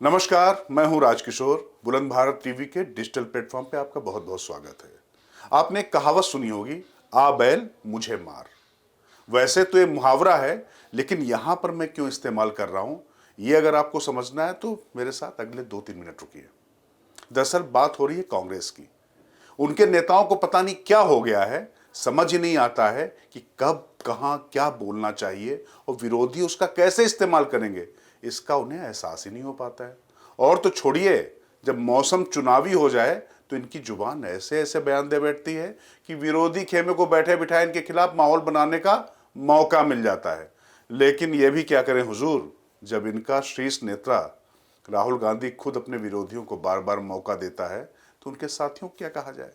नमस्कार, मैं हूं राजकिशोर। बुलंद भारत टीवी के डिजिटल प्लेटफॉर्म पे आपका बहुत बहुत स्वागत है। आपने एक कहावत सुनी होगी, आ बैल मुझे मार। वैसे तो ये मुहावरा है, लेकिन यहां पर मैं क्यों इस्तेमाल कर रहा हूं, ये अगर आपको समझना है तो मेरे साथ अगले 2-3 मिनट रुकिए। दरअसल बात हो रही है कांग्रेस की। उनके नेताओं को पता नहीं क्या हो गया है, समझ ही नहीं आता है कि कब कहां क्या बोलना चाहिए और विरोधी उसका कैसे इस्तेमाल करेंगे, इसका उन्हें एहसास ही नहीं हो पाता है। और तो छोड़िए, जब मौसम चुनावी हो जाए तो इनकी जुबान ऐसे ऐसे बयान दे बैठती है कि विरोधी खेमे को बैठे बिठाए इनके खिलाफ माहौल बनाने का मौका मिल जाता है। लेकिन यह भी क्या करें हुजूर, जब इनका शीर्ष नेता राहुल गांधी खुद अपने विरोधियों को बार बार मौका देता है तो उनके साथियों को क्या कहा जाए।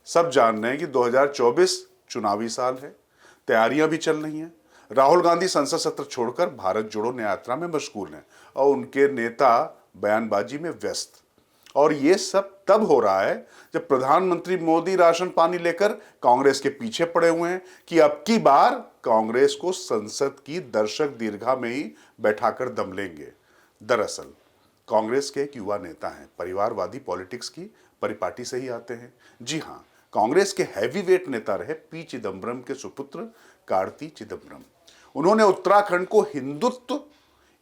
सब जान रहे हैं कि 2024 चुनावी साल है, तैयारियां भी चल रही हैं। राहुल गांधी संसद सत्र छोड़कर भारत जोड़ो न्याय यात्रा में मशगूल हैं और उनके नेता बयानबाजी में व्यस्त। और ये सब तब हो रहा है जब प्रधानमंत्री मोदी राशन पानी लेकर कांग्रेस के पीछे पड़े हुए हैं कि अब की बार कांग्रेस को संसद की दर्शक दीर्घा में ही बैठाकर दम लेंगे। दरअसल कांग्रेस के एक युवा नेता हैं, परिवारवादी पॉलिटिक्स की परिपाटी से ही आते हैं। जी हाँ, कांग्रेस के हैवीवेट नेता रहे पी चिदम्बरम के सुपुत्र कार्ति चिदम्बरम। उन्होंने उत्तराखंड को हिंदुत्व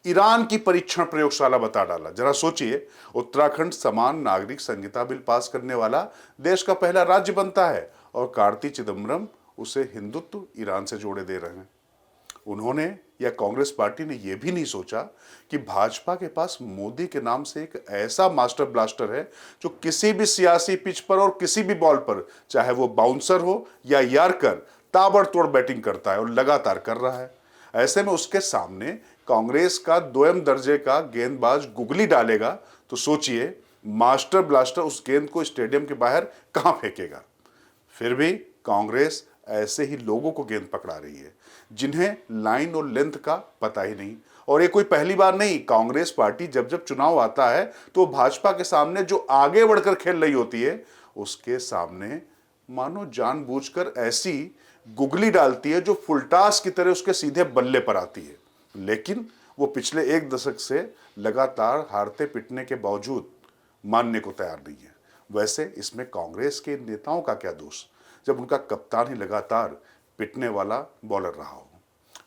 ईरान की परीक्षण प्रयोगशाला बता डाला। जरा सोचिए, उत्तराखंड समान नागरिक संहिता बिल पास करने वाला देश का पहला राज्य बनता है और कार्ति चिदम्बरम उसे हिंदुत्व ईरान से जोड़े दे रहे हैं। उन्होंने या कांग्रेस पार्टी ने यह भी नहीं सोचा कि भाजपा के पास मोदी के नाम से एक ऐसा मास्टर ब्लास्टर है जो किसी भी सियासी पिच पर और किसी भी बॉल पर, चाहे वो बाउंसर हो या यार्कर, ताबड़तोड़ बैटिंग करता है और लगातार कर रहा है। ऐसे में उसके सामने कांग्रेस का दोयम दर्जे का गेंदबाज गुगली डालेगा तो सोचिए, मास्टर ब्लास्टर उस गेंद को स्टेडियम के बाहर कहां फेंकेगा। फिर भी कांग्रेस ऐसे ही लोगों को गेंद पकड़ा रही है जिन्हें लाइन और लेंथ का पता ही नहीं। और ये कोई पहली बार नहीं, कांग्रेस पार्टी जब जब चुनाव आता है तो भाजपा के सामने जो आगे बढ़कर खेल रही होती है उसके सामने मानो जानबूझकर ऐसी गुगली डालती है जो फुलटास की तरह उसके सीधे बल्ले पर आती है। लेकिन वो पिछले एक दशक से लगातार हारते पिटने के बावजूद मानने को तैयार नहीं है। वैसे इसमें कांग्रेस के नेताओं का क्या दोष, जब उनका कप्तान ही लगातार पिटने वाला बॉलर रहा हो।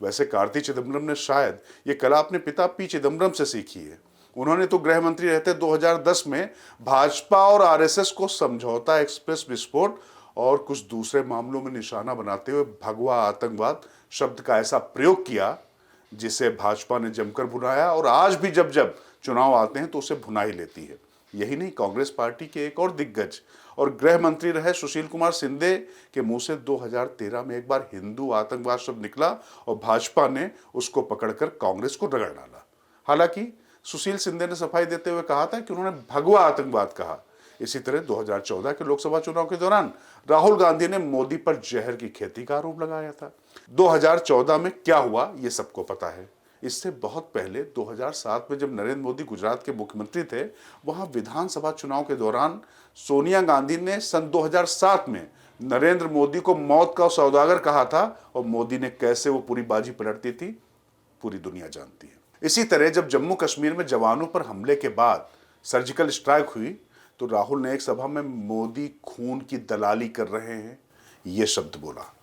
वैसे कार्ति चिदम्बरम ने शायद ये कला अपने पिता पी चिदम्बरम से सीखी है। उन्होंने तो गृह मंत्री रहते 2010 में भाजपा और आरएसएस को समझौता एक्सप्रेस विस्फोट और कुछ दूसरे मामलों में निशाना बनाते हुए भगवा आतंकवाद शब्द का ऐसा प्रयोग किया जिसे भाजपा ने जमकर भुनाया और आज भी जब जब चुनाव आते हैं तो उसे भुना ही लेती है। यही नहीं, कांग्रेस पार्टी के एक और दिग्गज और गृह मंत्री रहे सुशील कुमार शिंदे के मुंह से 2013 में एक बार हिंदू आतंकवाद शब्द निकला और भाजपा ने उसको पकड़कर कांग्रेस को रगड़ डाला। हालांकि सुशील शिंदे ने सफाई देते हुए कहा था कि उन्होंने भगवा आतंकवाद कहा। इसी तरह 2014 के लोकसभा चुनाव के दौरान राहुल गांधी ने मोदी पर जहर की खेती का आरोप लगाया था। 2014 में क्या हुआ ये सबको पता है। इससे बहुत पहले 2007 में जब नरेंद्र मोदी गुजरात के मुख्यमंत्री थे, वहां विधानसभा चुनाव के दौरान सोनिया गांधी ने सन 2007 में नरेंद्र मोदी को मौत का सौदागर कहा था और मोदी ने कैसे वो पूरी बाजी पलट दी थी, पूरी दुनिया जानती है। इसी तरह जब जम्मू कश्मीर में जवानों पर हमले के बाद सर्जिकल स्ट्राइक हुई तो राहुल ने एक सभा में मोदी खून की दलाली कर रहे हैं ये शब्द बोला।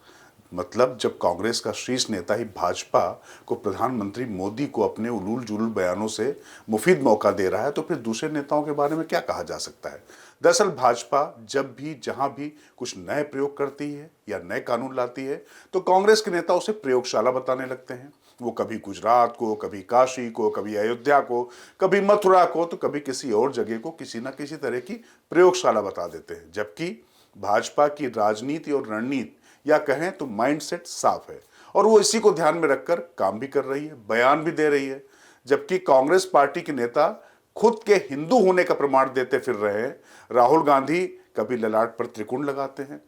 मतलब जब कांग्रेस का शीर्ष नेता ही भाजपा को प्रधानमंत्री मोदी को अपने उलूल जुलूल बयानों से मुफीद मौका दे रहा है तो फिर दूसरे नेताओं के बारे में क्या कहा जा सकता है। दरअसल भाजपा जब भी जहां भी कुछ नए प्रयोग करती है या नए कानून लाती है तो कांग्रेस के नेता उसे प्रयोगशाला बताने लगते हैं। वो कभी गुजरात को, कभी काशी को, कभी अयोध्या को, कभी मथुरा को, तो कभी किसी और जगह को किसी ना किसी तरह की प्रयोगशाला बता देते हैं। जबकि भाजपा की राजनीति और रणनीति या कहें तो माइंडसेट साफ है और वो इसी को ध्यान में रखकर काम भी कर रही है, बयान भी दे रही है। जबकि कांग्रेस पार्टी के नेता खुद के हिंदू होने का प्रमाण देते फिर रहे हैं। राहुल गांधी कभी ललाट पर त्रिकोण लगाते हैं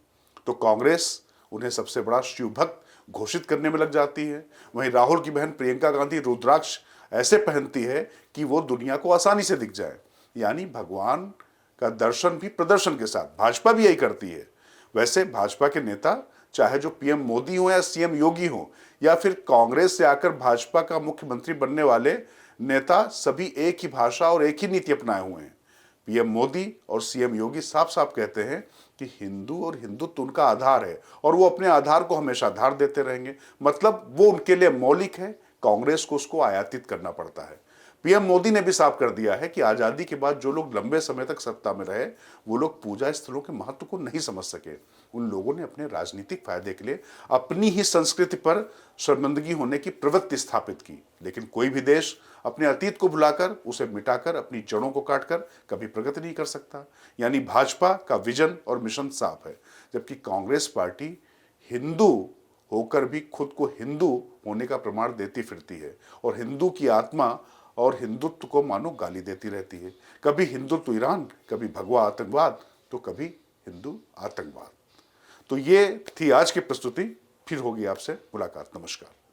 तो कांग्रेस उन्हें सबसे बड़ा शिव भक्त घोषित करने में लग जाती है। वहीं राहुल की बहन प्रियंका गांधी रुद्राक्ष ऐसे पहनती है कि वो दुनिया को आसानी से दिख जाए। यानी भगवान का दर्शन भी प्रदर्शन के साथ भाजपा भी यही करती है। वैसे भाजपा के नेता चाहे जो पीएम मोदी हो या सीएम योगी हो या फिर कांग्रेस से आकर भाजपा का मुख्यमंत्री बनने वाले नेता सभी एक ही भाषा और एक ही नीति अपनाए हुए हैं। पीएम मोदी और सीएम योगी साफ साफ कहते हैं कि हिंदू और हिंदुत्व उनका आधार है और वो अपने आधार को हमेशा आधार देते रहेंगे। मतलब वो उनके लिए मौलिक है, कांग्रेस को उसको आयातित करना पड़ता है। पीएम मोदी ने भी साफ कर दिया है कि आजादी के बाद जो लोग लंबे समय तक सत्ता में रहे वो लोग पूजा स्थलों के महत्व को नहीं समझ सके। उन लोगों ने अपने राजनीतिक फायदे के लिए अपनी ही संस्कृति पर शर्मिंदगी होने की प्रवृत्ति स्थापित की। लेकिन कोई भी देश अपने अतीत को भुलाकर, उसे मिटाकर, अपनी जड़ों को काटकर कभी प्रगति नहीं कर सकता। यानी भाजपा का विजन और मिशन साफ है, जबकि कांग्रेस पार्टी हिंदू होकर भी खुद को हिंदू होने का प्रमाण देती फिरती है और हिंदू की आत्मा और हिंदुत्व को मानो गाली देती रहती है। कभी हिंदुत्व ईरान, कभी भगवा आतंकवाद, तो कभी हिंदू आतंकवाद। तो ये थी आज की प्रस्तुति। फिर होगी आपसे मुलाकात। नमस्कार।